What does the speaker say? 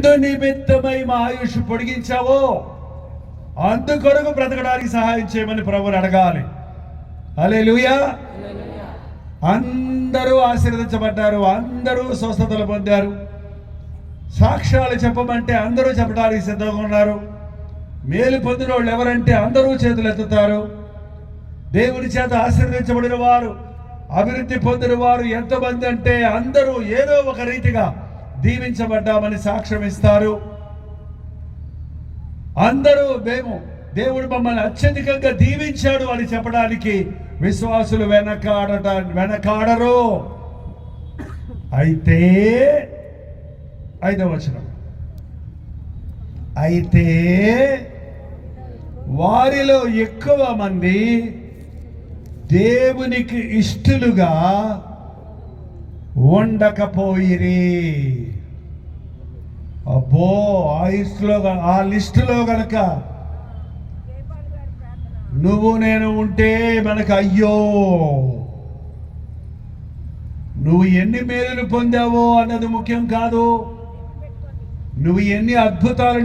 ఎందు నిమిత్తమై మా ఆయుష్ పొడిగించావో అందుకొరకు బ్రతకడానికి సహాయం చేయమని ప్రభువుని అడగాలి. హల్లెలూయా. అందరూ ఆశీర్వదించబడ్డారు, అందరూ స్వస్థతలు పొందారు. సాక్ష్యాలు చెప్పమంటే అందరూ చెప్పడానికి సిద్ధంగా ఉన్నారు. మేలు పొందిన వాళ్ళు ఎవరంటే అందరూ చేతులు ఎత్తుతారు. దేవుని చేత ఆశీర్వదించబడిన వారు, అభివృద్ధి పొందిన వారు ఎంతమంది అంటే అందరూ ఏదో ఒక రీతిగా దీవించబడ్డామని సాక్ష్యం ఇస్తారు. అందరూ దేవుడు మమ్మల్ని అత్యధికంగా దీవించాడు అని చెప్పడానికి విశ్వాసులు వెనకాడరు. అయితే 5వ వచనం, అయితే వారిలో ఎక్కువ మంది దేవునికి ఇష్టలుగా ఉండకపోయిరి. అబ్బో, ఆ లిస్టులో గనక నువ్వు నేను ఉంటే మనకు అయ్యో. నువ్వు ఎన్ని మేలులు పొందావో అన్నది ముఖ్యం కాదు, నువ్వు ఎన్ని అద్భుతాలను